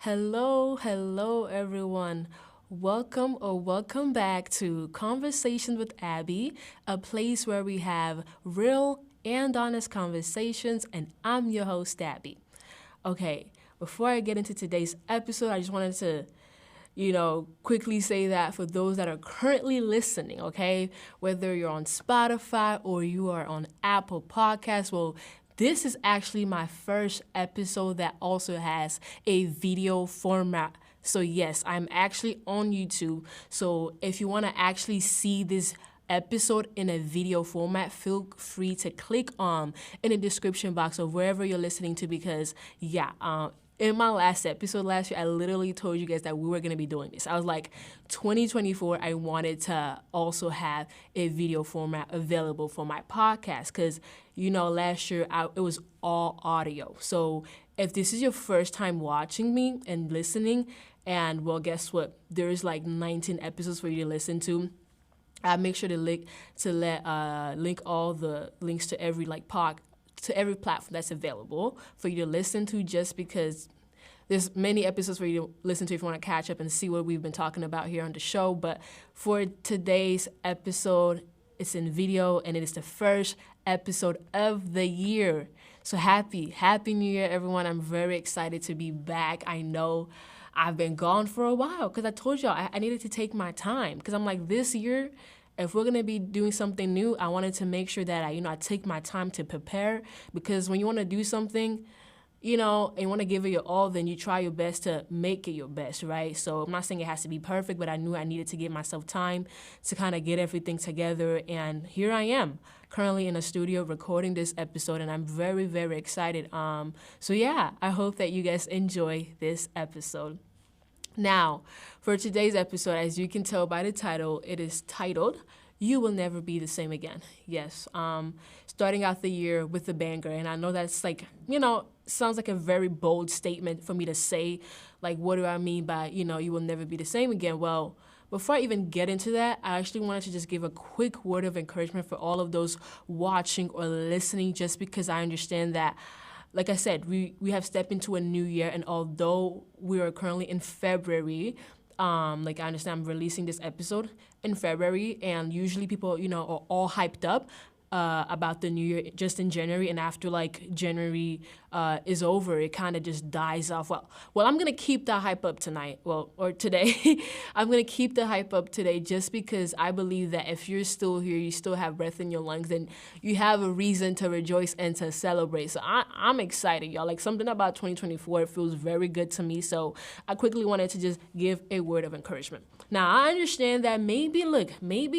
Hello, everyone. Welcome back to Conversations with Abby, a place where we have real and honest conversations, and I'm your host, Abby. Okay, before I get into today's episode, I just wanted to quickly say that for those that are currently listening, okay, whether you're on Spotify or you are on Apple Podcasts, well, this is actually my first episode that also has a video format. So, yes, I'm actually on YouTube. So, if you want to actually see this episode in a video format, feel free to click in the description box of wherever you're listening to because, in my last episode last year, I literally told you guys that we were going to be doing this. I was like, 2024, I wanted to also have a video format available for my podcast because, last year it was all audio. So if this is your first time watching me and listening, and well, guess what? There's like 19 episodes for you to listen to. I make sure to link all the links to every to every platform that's available for you to listen to just because there's many episodes for you to listen to if you want to catch up and see what we've been talking about here on the show. But for today's episode, it's in video and it is the first episode of the year. So happy New Year, everyone. I'm very excited to be back. I know I've been gone for a while because I told y'all I needed to take my time because I'm like, this year, if we're gonna be doing something new, I wanted to make sure that I take my time to prepare because when you want to do something, and you want to give it your all, then you try your best to make it your best, right? So I'm not saying it has to be perfect, but I knew I needed to give myself time to kind of get everything together. And here I am, currently in a studio recording this episode, and I'm very, very excited. So yeah, I hope that you guys enjoy this episode. Now, for today's episode, as you can tell by the title, it is titled, You Will Never Be the Same Again. Yes, starting out the year with a banger. And I know that's sounds like a very bold statement for me to say. Like, what do I mean by, you will never be the same again? Well, before I even get into that, I actually wanted to just give a quick word of encouragement for all of those watching or listening, just because I understand that like I said, we have stepped into a new year, and although we are currently in February, I understand I'm releasing this episode in February, and usually people, are all hyped up about the new year just in January, and after January is over, it kind of just dies off. Well, I'm gonna keep the hype up tonight. Well, or today, I'm gonna keep the hype up today just because I believe that if you're still here, you still have breath in your lungs, then you have a reason to rejoice and to celebrate. So I'm excited, y'all. Like something about 2024 feels very good to me. So I quickly wanted to just give a word of encouragement. Now I understand that maybe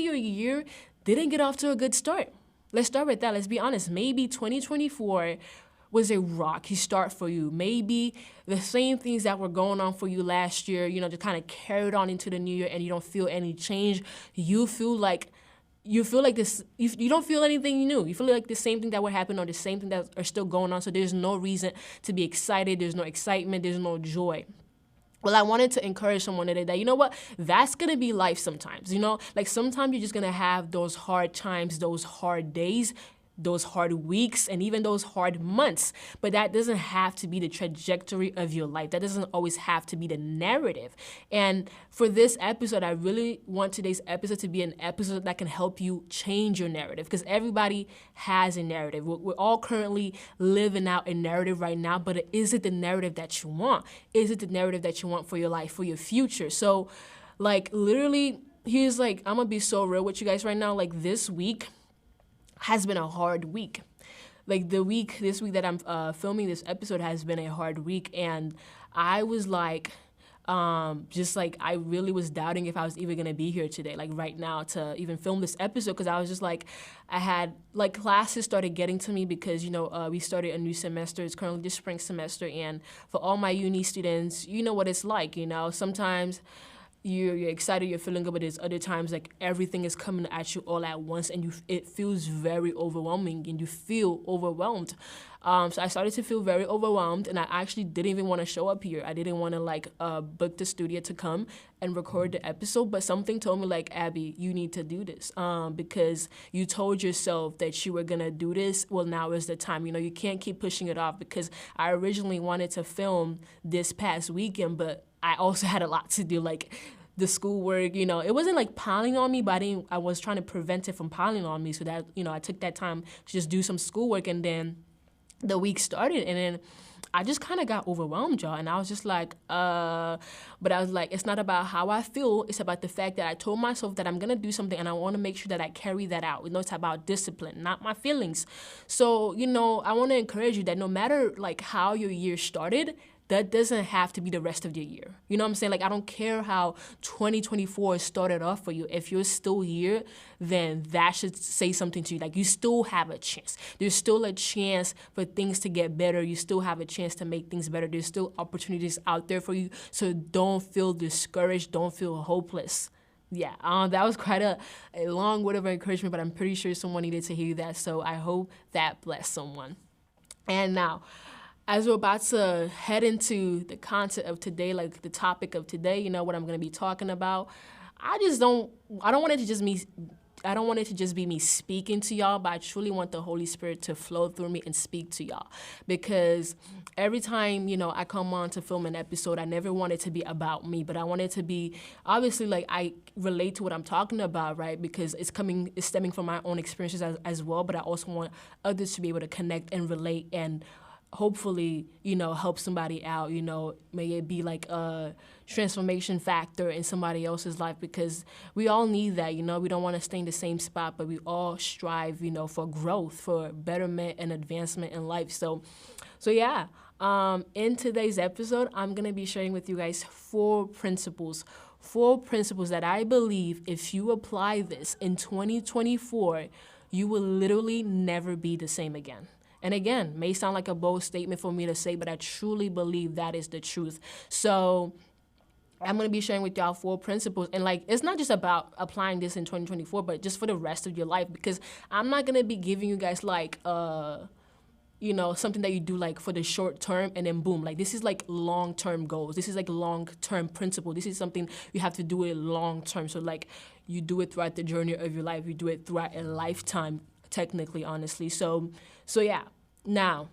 your year didn't get off to a good start. Let's start with that. Let's be honest. Maybe 2024 was a rocky start for you. Maybe the same things that were going on for you last year, just kind of carried on into the new year and you don't feel any change. You feel like this, you don't feel anything new. You feel like the same thing that would happen or the same thing that are still going on. So there's no reason to be excited. There's no excitement. There's no joy. Well, I wanted to encourage someone today that, that's going to be life sometimes, sometimes you're just going to have those hard times, those hard days, those hard weeks, and even those hard months. But that doesn't have to be the trajectory of your life. That doesn't always have to be the narrative. And for this episode, I really want today's episode to be an episode that can help you change your narrative, because everybody has a narrative. We're all currently living out a narrative right now, but is it the narrative that you want? Is it the narrative that you want for your life, for your future? So, literally, I'm gonna be so real with you guys right now. This week has been a hard week. This week that I'm filming this episode has been a hard week, and I was I really was doubting if I was even gonna be here today, right now, to even film this episode, because I was just I had classes started getting to me because we started a new semester. It's currently the spring semester, and for all my uni students, you know what it's like. Sometimes you're excited, you're feeling good, but there's other times like everything is coming at you all at once, and it feels very overwhelming, and you feel overwhelmed. So I started to feel very overwhelmed, and I actually didn't even want to show up here. I didn't want to book the studio to come and record the episode, but something told me like, Abby, you need to do this because you told yourself that you were gonna do this. Well, now is the time. You can't keep pushing it off, because I originally wanted to film this past weekend, but I also had a lot to do, like the schoolwork. It wasn't like piling on me, but I was trying to prevent it from piling on me. So that, I took that time to just do some schoolwork, and then the week started, and then I just kind of got overwhelmed, y'all. And I was just like, but I was like, it's not about how I feel. It's about the fact that I told myself that I'm going to do something, and I want to make sure that I carry that out. It's about discipline, not my feelings. So, I want to encourage you that no matter like how your year started, that doesn't have to be the rest of your year. You know what I'm saying? Like, I don't care how 2024 started off for you. If you're still here, then that should say something to you. Like, you still have a chance. There's still a chance for things to get better. You still have a chance to make things better. There's still opportunities out there for you. So don't feel discouraged. Don't feel hopeless. Yeah, that was quite a long word of encouragement, but I'm pretty sure someone needed to hear that. So I hope that blessed someone. And now, as we're about to head into the content of today, like the topic of today, what I'm going to be talking about, I don't want it to just be me speaking to y'all, but I truly want the Holy Spirit to flow through me and speak to y'all. Because every time, I come on to film an episode, I never want it to be about me, but I want it to be, obviously, like I relate to what I'm talking about, right? Because it's stemming from my own experiences as well, but I also want others to be able to connect and relate and hopefully, help somebody out, may it be like a transformation factor in somebody else's life, because we all need that, we don't want to stay in the same spot, but we all strive, for growth, for betterment and advancement in life. So yeah, in today's episode, I'm going to be sharing with you guys 4 principles that I believe if you apply this in 2024, you will literally never be the same again. And again, may sound like a bold statement for me to say, but I truly believe that is the truth. So I'm going to be sharing with y'all 4 principles. And it's not just about applying this in 2024, but just for the rest of your life, because I'm not going to be giving you guys something that you do for the short term and then boom. This is long-term goals. This is long-term principle. This is something you have to do it long-term. So you do it throughout the journey of your life. You do it throughout a lifetime, technically, honestly. So yeah, now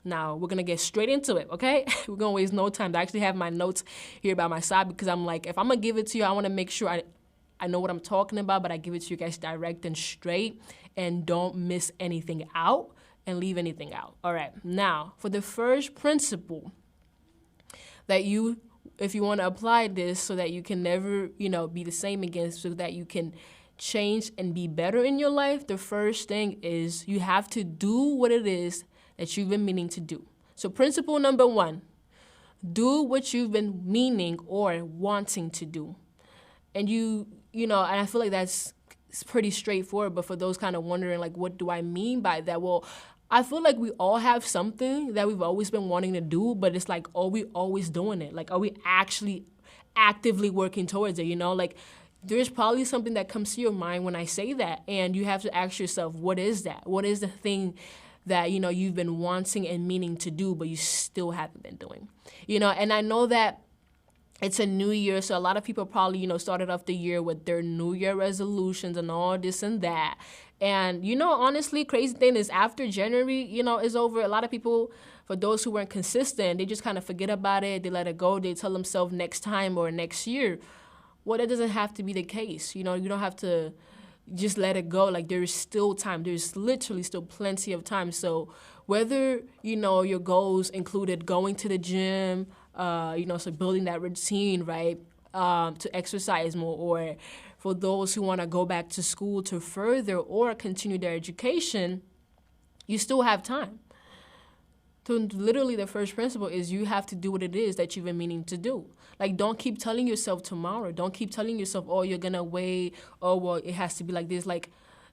we're going to get straight into it, okay? We're going to waste no time. I actually have my notes here by my side, because I'm like, if I'm going to give it to you, I want to make sure I know what I'm talking about, but I give it to you guys direct and straight, and don't miss anything out and leave anything out. All right, now for the first principle that if you want to apply this so that you can never, be the same again, so that you can change and be better in your life, the first thing is you have to do what it is that you've been meaning to do. So principle number 1, do what you've been meaning or wanting to do. And and I feel like it's pretty straightforward, but for those kind of wondering, what do I mean by that? Well, I feel like we all have something that we've always been wanting to do, but it's are we always doing it? Are we actually actively working towards it? There's probably something that comes to your mind when I say that, and you have to ask yourself, what is that? What is the thing that, you've been wanting and meaning to do, but you still haven't been doing? And I know that it's a new year, so a lot of people probably, started off the year with their New Year resolutions and all this and that. And, honestly, crazy thing is after January, is over, a lot of people, for those who weren't consistent, they just kind of forget about it. They let it go. They tell themselves next time or next year. Well, that doesn't have to be the case. You don't have to just let it go. There is still time. There's literally still plenty of time. So whether, your goals included going to the gym, so building that routine, right, to exercise more, or for those who want to go back to school to further or continue their education, you still have time. So literally the first principle is you have to do what it is that you've been meaning to do. Don't keep telling yourself tomorrow. Don't keep telling yourself, oh, you're going to wait. Oh, well, it has to be like this.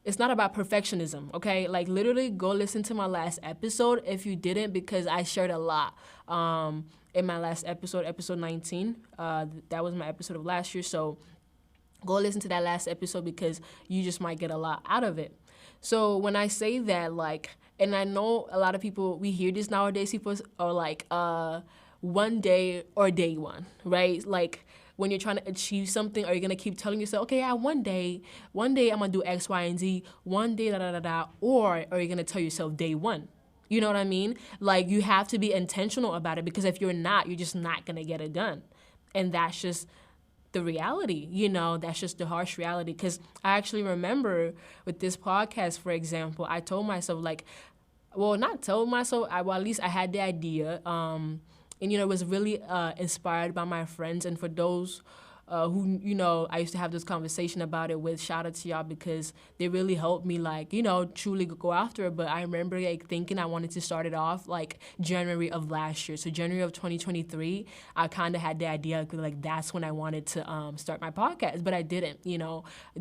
it's not about perfectionism, okay? Like literally go listen to my last episode if you didn't, because I shared a lot in my last episode, episode 19. That was my episode of last year. So go listen to that last episode because you just might get a lot out of it. So when I say that, like, and I know a lot of people, we hear this nowadays, people are like, one day or day one, right? Like when you're trying to achieve something, are you gonna keep telling yourself, okay, yeah, one day I'm gonna do X, Y, and Z, one day, da, da, da, da, or are you gonna tell yourself day one? You know what I mean? Like you have to be intentional about it, because if you're not, you're just not gonna get it done. And that's just the reality, that's just the harsh reality. Because I actually remember with this podcast, for example, I told myself not told myself, well, at least I had the idea. And, it was really inspired by my friends. And for those who, I used to have this conversation about it with, shout out to y'all, because they really helped me, truly go after it. But I remember, thinking I wanted to start it off, January of last year. So January of 2023, I kind of had the idea, that's when I wanted to start my podcast. But I didn't,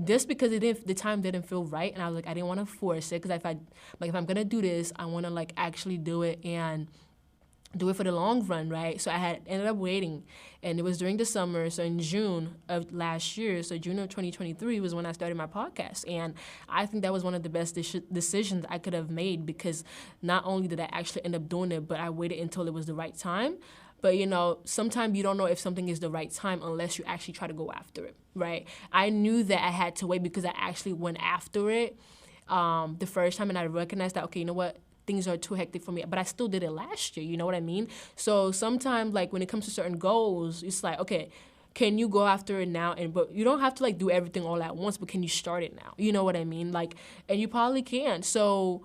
just because the time didn't feel right. And I was I didn't want to force it, because if I'm going to do this, I want to, actually do it and do it for the long run, right? So I had ended up waiting, and it was during the summer. So in June of last year, so June of 2023 was when I started my podcast. And I think that was one of the best decisions I could have made, because not only did I actually end up doing it, but I waited until it was the right time. But, sometimes you don't know if something is the right time unless you actually try to go after it, right? I knew that I had to wait because I actually went after it the first time, and I recognized that, okay, you know what? Things are too hectic for me, but I still did it last year, you know what I mean? So sometimes, when it comes to certain goals, it's okay, can you go after it now? But you don't have to, do everything all at once, but can you start it now? You know what I mean? And you probably can. So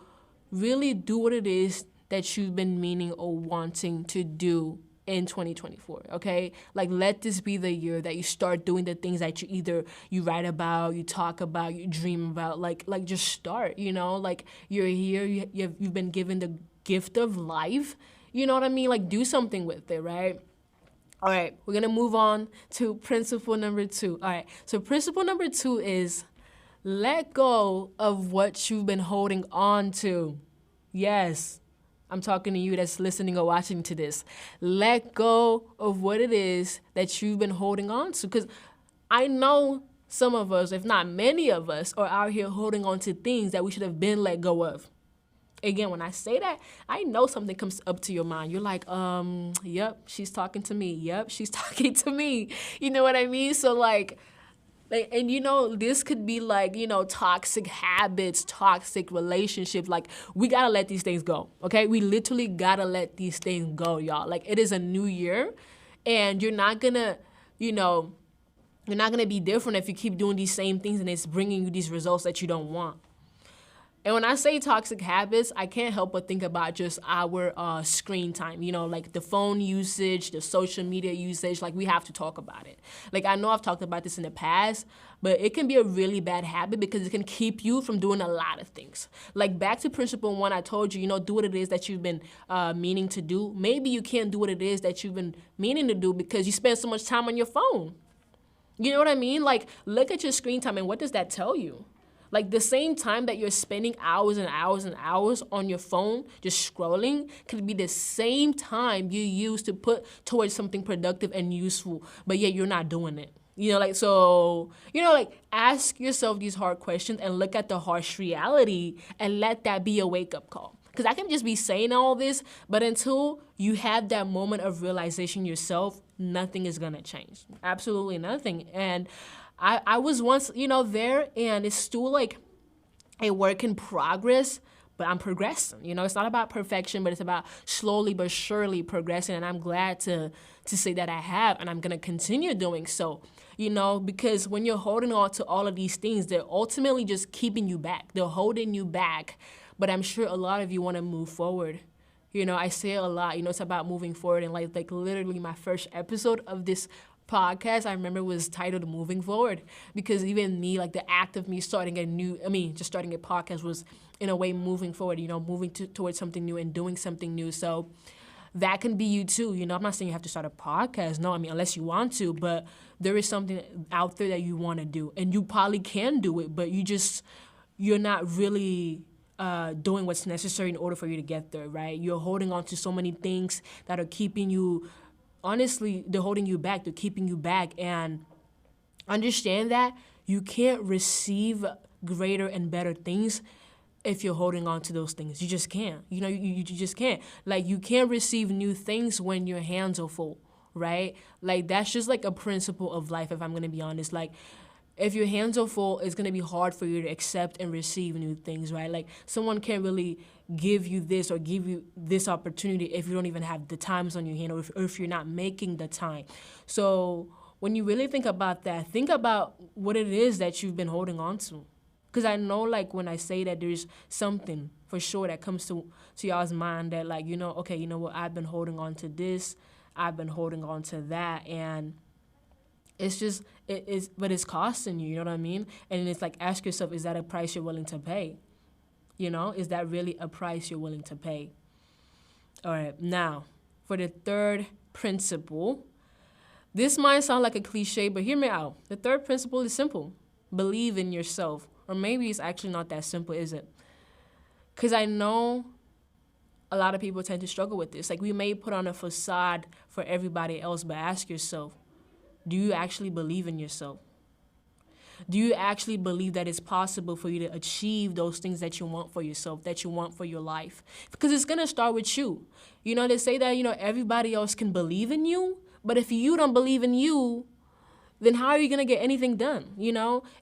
really do what it is that you've been meaning or wanting to do in 2024, okay? Let this be the year that you start doing the things that you write about, you talk about, you dream about, just start, you're here, you've been given the gift of life, you know what I mean? Do something with it, right? All right, we're gonna move on to principle number 2. All right, so principle number 2 is let go of what you've been holding on to. Yes. I'm talking to you that's listening or watching to this. Let go of what it is that you've been holding on to. Because I know some of us, if not many of us, are out here holding on to things that we should have been let go of. Again, when I say that, I know something comes up to your mind. You're like, yep, she's talking to me. Yep, she's talking to me. You know what I mean? So and this could be toxic habits, toxic relationships. We gotta let these things go, okay? We literally gotta let these things go, y'all. It is a new year, and you're not gonna be different if you keep doing these same things and it's bringing you these results that you don't want. And when I say toxic habits, I can't help but think about just our screen time, the phone usage, the social media usage. We have to talk about it. I know I've talked about this in the past, but it can be a really bad habit because it can keep you from doing a lot of things. Back to principle 1, I told you, do what it is that you've been meaning to do. Maybe you can't do what it is that you've been meaning to do because you spend so much time on your phone. You know what I mean? Look at your screen time, and what does that tell you? The same time that you're spending hours and hours and hours on your phone just scrolling could be the same time you use to put towards something productive and useful, but yet you're not doing it. Ask yourself these hard questions and look at the harsh reality and let that be a wake-up call. Because I can just be saying all this, but until you have that moment of realization yourself, nothing is going to change. Absolutely nothing. And I was once, there, and it's still a work in progress, but I'm progressing. It's not about perfection, but it's about slowly but surely progressing. And I'm glad to say that I have, and I'm going to continue doing so, because when you're holding on to all of these things, they're ultimately just keeping you back. They're holding you back. But I'm sure a lot of you want to move forward. I say it a lot, it's about moving forward. And literally my first episode of this podcast, I remember, was titled Moving Forward, because even me, the act of me starting a podcast was in a way moving forward, moving towards something new and doing something new. So that can be you too. I'm not saying you have to start a podcast. No, unless you want to, but there is something out there that you want to do, and you probably can do it, but you just you're not really doing what's necessary in order for you to get there, right? You're holding on to so many things that are keeping you, honestly, they're holding you back, they're keeping you back. And understand that you can't receive greater and better things if you're holding on to those things. You just can't. You just can't. Like, you can't receive new things when your hands are full, right? Like, that's just like a principle of life, if I'm going to be honest. Like, if your hands are full, it's going to be hard for you to accept and receive new things, right? Like, someone can't really give you this or give you this opportunity if you don't even have the times on your hand, or if you're not making the time. So when you really think about that, think about what it is that you've been holding on to. Because I know, like, when I say that, there's something for sure that comes to y'all's mind that, like, okay, you know what, I've been holding on to this, I've been holding on to that, and it's just, but it's costing you, you know what I mean? And it's like, ask yourself, is that a price you're willing to pay? Is that really a price you're willing to pay? All right, now, for the third principle, this might sound like a cliche, but hear me out. The third principle is simple. Believe in yourself. Or maybe it's actually not that simple, is it? Because I know a lot of people tend to struggle with this. Like, we may put on a facade for everybody else, but ask yourself, do you actually believe in yourself? Do you actually believe that it's possible for you to achieve those things that you want for yourself, that you want for your life? Because it's going to start with you. They say that, everybody else can believe in you, but if you don't believe in you, then how are you going to get anything done,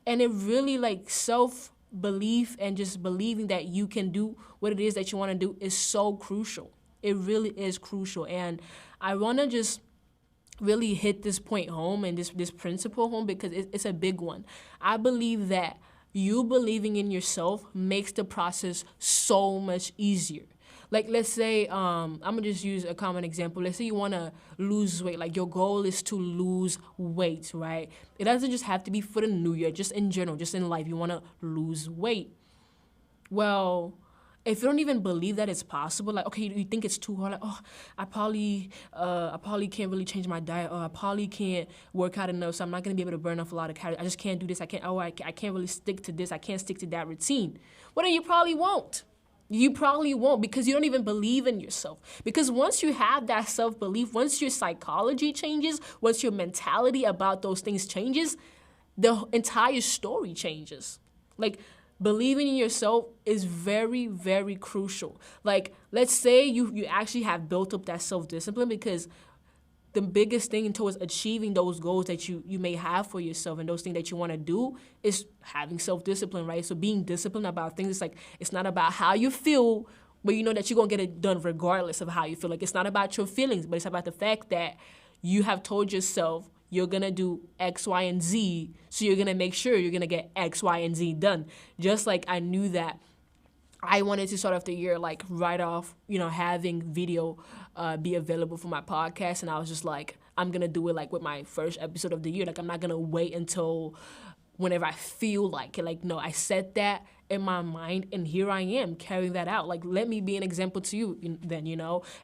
And it really, like, self-belief and just believing that you can do what it is that you want to do is so crucial. It really is crucial. And I want to just really hit this point home and this principle home because it's a big one. I believe that you believing in yourself makes the process so much easier. Like, let's say, I'm going to just use a common example. Let's say you want to lose weight. Like, your goal is to lose weight, right? It doesn't just have to be for the new year, just in general, just in life. You want to lose weight. Well, if you don't even believe that it's possible, like, okay, you think it's too hard, like, oh, I probably can't really change my diet, or I probably can't work out enough, so I'm not going to be able to burn off a lot of calories. I just can't do this. I can't really stick to this. I can't stick to that routine. Well, then you probably won't. You probably won't because you don't even believe in yourself. Because once you have that self-belief, once your psychology changes, once your mentality about those things changes, the entire story changes. Like, believing in yourself is very, very crucial. Like, let's say you actually have built up that self-discipline, because the biggest thing towards achieving those goals that you may have for yourself and those things that you want to do is having self-discipline, right? So being disciplined about things, it's like, it's not about how you feel, but you know that you're going to get it done regardless of how you feel. Like, it's not about your feelings, but it's about the fact that you have told yourself you're going to do X, Y, and Z, so you're going to make sure you're going to get X, Y, and Z done. Just like I knew that I wanted to start off the year, like, right off, having video be available for my podcast. And I was just like, I'm going to do it, like, with my first episode of the year. Like, I'm not going to wait until whenever I feel like it. Like, no, I set that in my mind, and here I am carrying that out. Like, let me be an example to you then,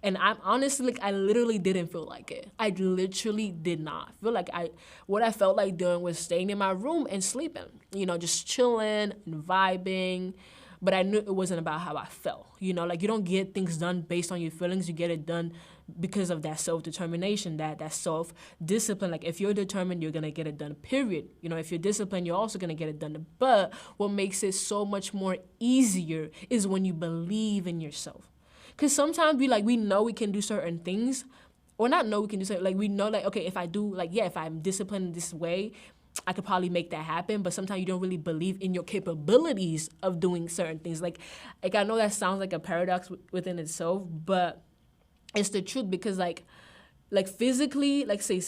And I'm honestly, like, I literally didn't feel like it. I literally did not feel like what I felt like doing was staying in my room and sleeping, just chilling and vibing. But I knew it wasn't about how I felt, Like, you don't get things done based on your feelings. You get it done because of that self-determination, that self-discipline. Like, if you're determined, you're going to get it done, period. If you're disciplined, you're also going to get it done. But what makes it so much more easier is when you believe in yourself. Because sometimes we know we can do certain things, or not know we can do something. Like, we know, like, okay, if I do, like, yeah, if I'm disciplined this way, I could probably make that happen. But sometimes you don't really believe in your capabilities of doing certain things. Like I know that sounds like a paradox within itself, but it's the truth. Because like physically, like say,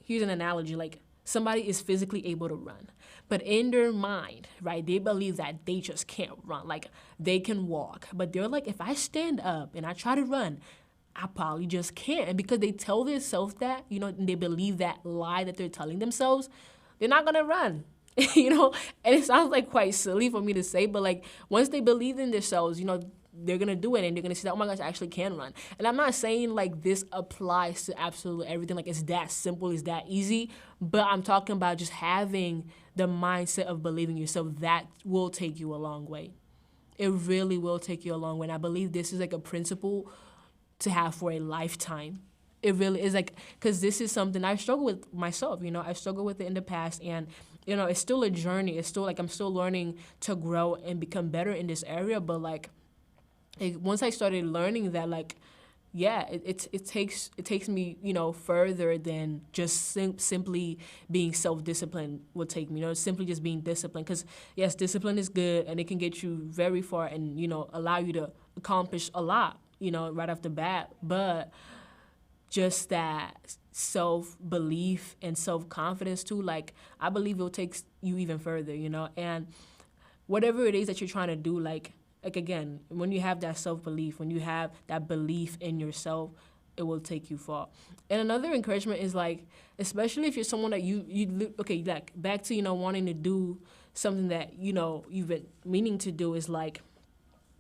here's an analogy. Like, somebody is physically able to run, but in their mind, right, they believe that they just can't run. Like, they can walk, but they're like, if I stand up and I try to run, I probably just can't. And because they tell themselves that, and they believe that lie that they're telling themselves, they're not going to run, And it sounds like quite silly for me to say, but like, once they believe in themselves, they're gonna do it and they're gonna see that, oh my gosh, I actually can run. And I'm not saying like this applies to absolutely everything, like it's that simple, it's that easy, but I'm talking about just having the mindset of believing yourself. That will take you a long way. It really will take you a long way. And I believe this is like a principle to have for a lifetime. It really is, like, because this is something I struggle with myself. I struggled with it in the past, and it's still a journey. It's still like I'm still learning to grow and become better in this area. But like, once I started learning that, like, yeah, it takes me further than just simply being self-disciplined will take me. Simply just being disciplined. Because yes, discipline is good and it can get you very far and allow you to accomplish a lot. Right off the bat, but just that self-belief and self-confidence too, like I believe it'll take you even further, and whatever it is that you're trying to do, like again, when you have that self-belief, when you have that belief in yourself, it will take you far. And another encouragement is like, especially if you're someone that okay, like back to wanting to do something that you've been meaning to do, is like,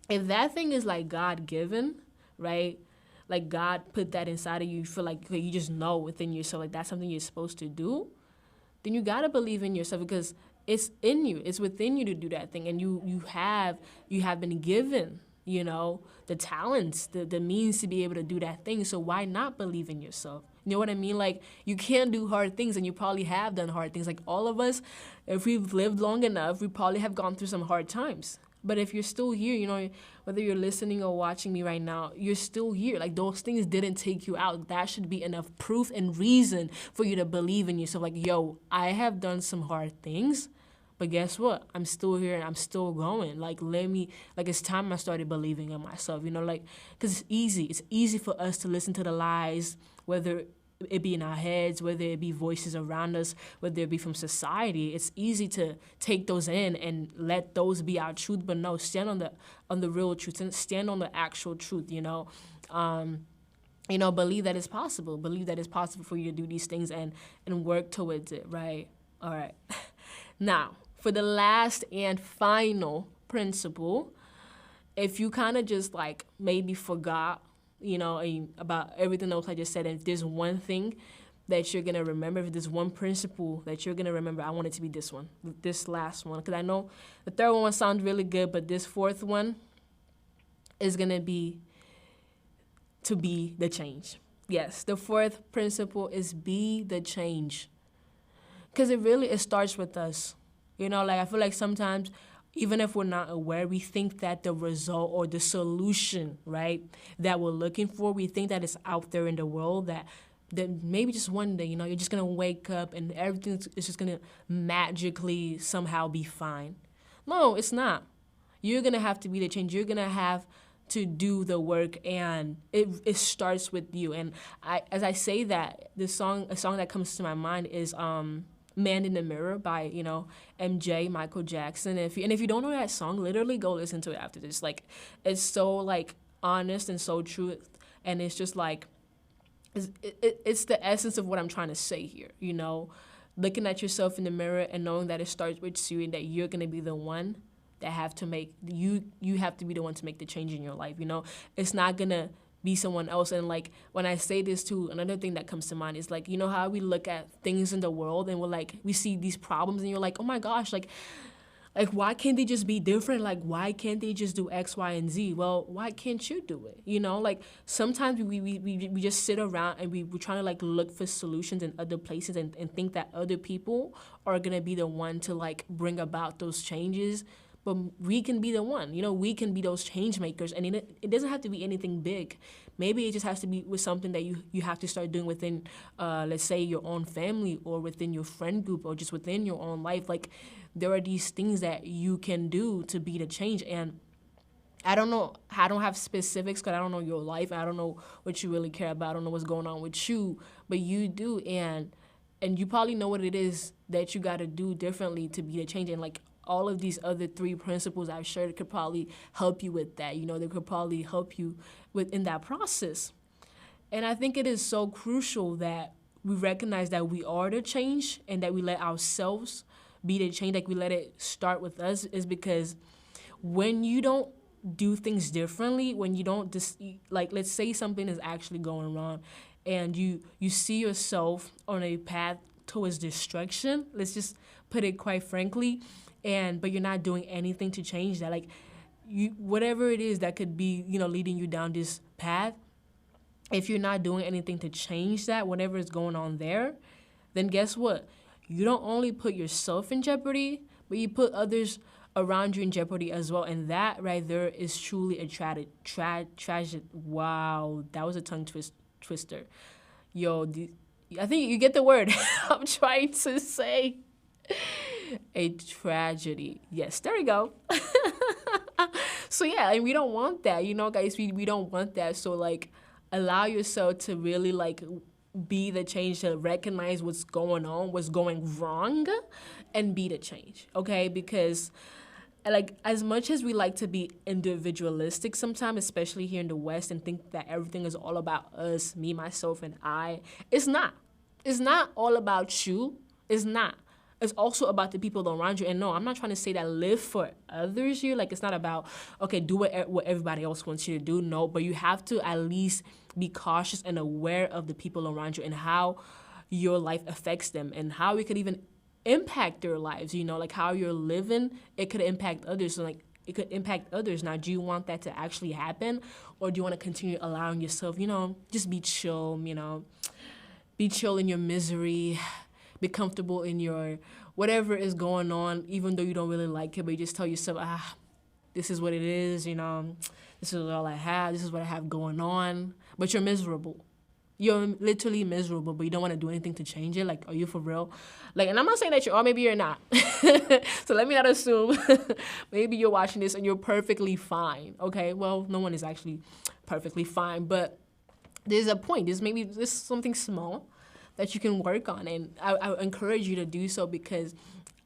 if that thing is like God-given, right? Like God put that inside of you, you feel like you just know within yourself, like that's something you're supposed to do, then you gotta believe in yourself, because it's in you, it's within you to do that thing, and you have been given, the talents, the means to be able to do that thing. So why not believe in yourself? You know what I mean? Like, you can do hard things, and you probably have done hard things. Like all of us, if we've lived long enough, we probably have gone through some hard times. But if you're still here, whether you're listening or watching me right now, you're still here. Like, those things didn't take you out. That should be enough proof and reason for you to believe in yourself. Like, yo, I have done some hard things, but guess what? I'm still here and I'm still going. Like, it's time I started believing in myself, like, because it's easy. It's easy for us to listen to the lies, whether it be in our heads, whether it be voices around us, whether it be from society. It's easy to take those in and let those be our truth, but no, stand on the real truth and stand on the actual truth. Believe that it's possible. Believe that it's possible for you to do these things and work towards it. Right. All right. Now, for the last and final principle, if you kind of just like maybe forgot about everything else I just said, and if there's one thing that you're going to remember, if there's one principle that you're going to remember, I want it to be this one, this last one, because I know the third one sounds really good, but this fourth one is going to be the change. Yes, the fourth principle is be the change, because it starts with us. I feel like sometimes, even if we're not aware, we think that the result or the solution, right, that we're looking for, we think that it's out there in the world, that maybe just one day, you're just going to wake up and everything is just going to magically somehow be fine. No, it's not. You're going to have to be the change. You're going to have to do the work, and it starts with you. And as I say that, a song that comes to my mind is Man in the Mirror by, MJ, Michael Jackson. If you don't know that song, literally go listen to it after this. Like, it's so, like, honest and so true. And it's just, like, it's the essence of what I'm trying to say here, Looking at yourself in the mirror and knowing that it starts with you and that you're going to be the one that have to you have to be the one to make the change in your life, It's not going to be someone else. And like, when I say this too, another thing that comes to mind is like, how we look at things in the world and we're like, we see these problems and you're like, oh my gosh, like why can't they just be different? Like, why can't they just do X, Y, and Z? Well, why can't you do it? Like, sometimes we just sit around and we're trying to like look for solutions in other places and think that other people are gonna be the one to like bring about those changes. But we can be the one, we can be those change makers. And it doesn't have to be anything big. Maybe it just has to be with something that you have to start doing within, let's say, your own family or within your friend group or just within your own life. Like, there are these things that you can do to be the change. And I don't know, I don't have specifics because I don't know your life. I don't know what you really care about. I don't know what's going on with you, but you do. And you probably know what it is that you got to do differently to be the change. And like, all of these other three principles I've shared could probably help you with that. They could probably help you in that process. And I think it is so crucial that we recognize that we are the change and that we let ourselves be the change, like we let it start with us, is because when you don't do things differently when you don't just like, let's say something is actually going wrong and you see yourself on a path towards destruction, let's just put it quite frankly, and but you're not doing anything to change that. Like, you, whatever it is that could be, leading you down this path, if you're not doing anything to change that, whatever is going on there, then guess what? You don't only put yourself in jeopardy, but you put others around you in jeopardy as well. And that right there is truly a tragic. Wow, that was a twister. Yo, I think you get the word I'm trying to say. A tragedy. Yes, there we go. So yeah, and we don't want that, guys. We don't want that. So like, allow yourself to really like be the change, to recognize what's going on, what's going wrong, and be the change. Okay, because like, as much as we like to be individualistic sometimes, especially here in the West, and think that everything is all about us, me, myself, and I, it's not. It's not all about you. It's not. It's also about the people around you. And no, I'm not trying to say that live for others here. Like, it's not about, okay, do what everybody else wants you to do. No, but you have to at least be cautious and aware of the people around you and how your life affects them and how it could even impact their lives. Like how you're living, it could impact others. So like, it could impact others. Now, do you want that to actually happen? Or do you want to continue allowing yourself, just be chill, be chill in your misery, be comfortable in your whatever is going on, even though you don't really like it, but you just tell yourself, this is what it is, this is all I have, this is what I have going on, but you're miserable. You're literally miserable, but you don't want to do anything to change it. Like, are you for real? Like, and I'm not saying that you are, maybe you're not. So let me not assume. Maybe you're watching this and you're perfectly fine, okay? Well, no one is actually perfectly fine, but there's a point. There's something small that you can work on, and I encourage you to do so, because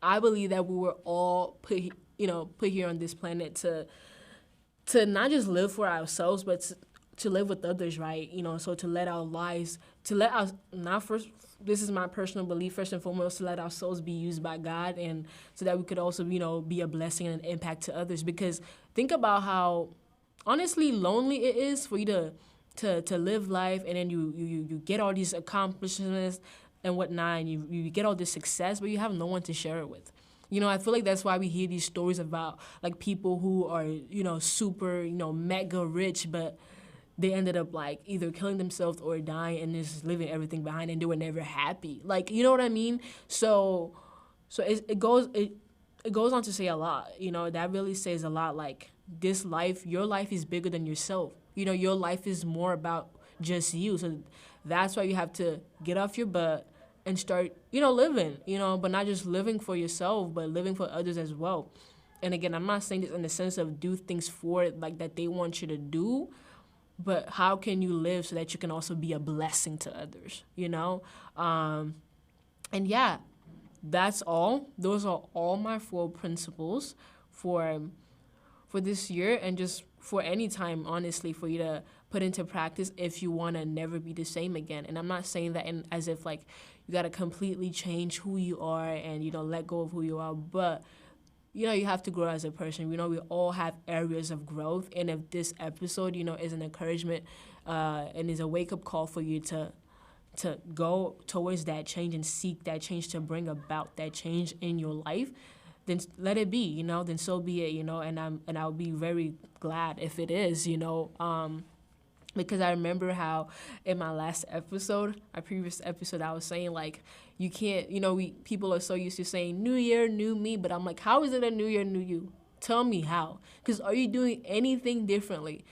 I believe that we were all put here on this planet to not just live for ourselves, but to live with others, right? So to let our lives, this is my personal belief, first and foremost, to let our souls be used by God, and so that we could also, be a blessing and an impact to others. Because think about how honestly lonely it is for you to live life, and then you get all these accomplishments and whatnot, and you get all this success, but you have no one to share it with. I feel like that's why we hear these stories about like people who are, super, mega rich, but they ended up like either killing themselves or dying and just leaving everything behind, and they were never happy. Like, you know what I mean? So it goes on to say a lot. That really says a lot. Like, your life is bigger than yourself. Your life is more about just you. So that's why you have to get off your butt and start, living, but not just living for yourself, but living for others as well. And again, I'm not saying this in the sense of do things for it, like that they want you to do, but how can you live so that you can also be a blessing to others, And yeah, that's all. Those are all my 4 principles for this year, and just for any time, honestly, for you to put into practice if you want to never be the same again. And I'm not saying that as if like you got to completely change who you are and, let go of who you are, but you have to grow as a person. We all have areas of growth. And if this episode, is an encouragement and is a wake-up call for you to go towards that change and seek that change to bring about that change in your life, then let it be, then so be it, and I'll be very glad if it is, because I remember how in my previous episode, I was saying like, you can't, people are so used to saying new year, new me, but I'm like, how is it a new year, new you? Tell me how, because are you doing anything differently?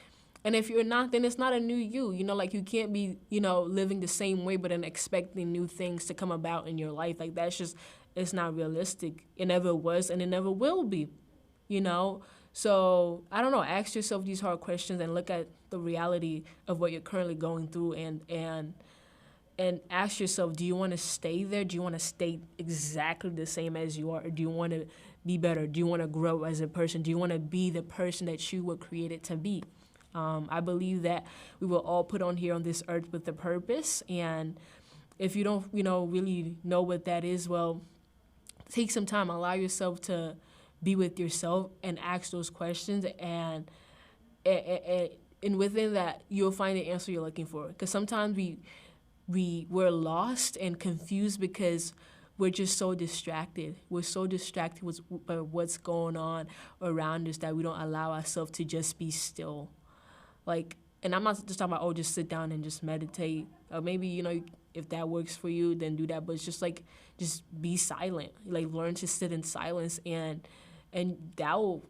And if you're not, then it's not a new you, like you can't be, living the same way, but then expecting new things to come about in your life. Like it's not realistic. It never was, and it never will be, So I don't know, ask yourself these hard questions and look at the reality of what you're currently going through, and ask yourself, do you want to stay there? Do you want to stay exactly the same as you are? Or do you want to be better? Do you want to grow as a person? Do you want to be the person that you were created to be? I believe that we were all put on here on this earth with a purpose, and if you don't, really know what that is, well, take some time, allow yourself to be with yourself and ask those questions, and and within that, you'll find the answer you're looking for. Because sometimes we're lost and confused because we're just so distracted. We're so distracted with what's going on around us that we don't allow ourselves to just be still. Like, and I'm not just talking about, oh, just sit down and just meditate. Or maybe, if that works for you, then do that. But it's just like, just be silent. Like, learn to sit in silence, and that will,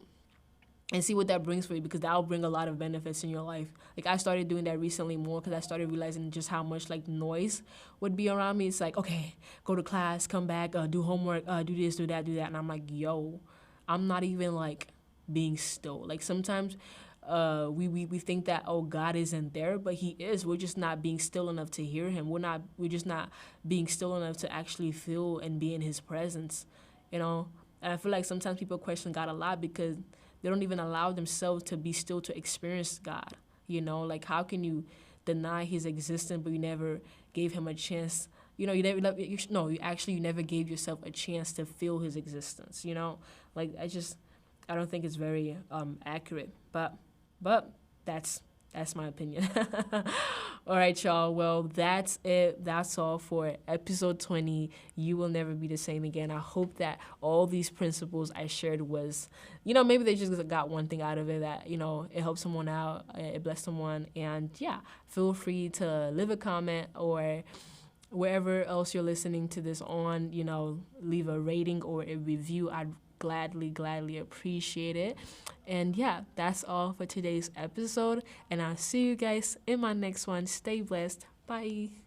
and see what that brings for you, because that will bring a lot of benefits in your life. Like, I started doing that recently more because I started realizing just how much like noise would be around me. It's like, okay, go to class, come back, do homework, do this, do that, and I'm like, yo, I'm not even like being still. Like, sometimes we think that, oh, God isn't there, but he is. We're just not being still enough to hear him. We're just not being still enough to actually feel and be in his presence, And I feel like sometimes people question God a lot because they don't even allow themselves to be still to experience God. Like, how can you deny his existence, but you never gave him a chance? You never gave yourself a chance to feel his existence. Like, I don't think it's very accurate. But that's my opinion. All right, y'all. Well, that's it. That's all for episode 20. You will never be the same again. I hope that all these principles I shared was, maybe they just got one thing out of it that, it helped someone out, it blessed someone. And yeah, feel free to leave a comment or wherever else you're listening to this on, leave a rating or a review. I'd gladly appreciate it. And yeah, that's all for today's episode, and I'll see you guys in my next one. Stay blessed. Bye.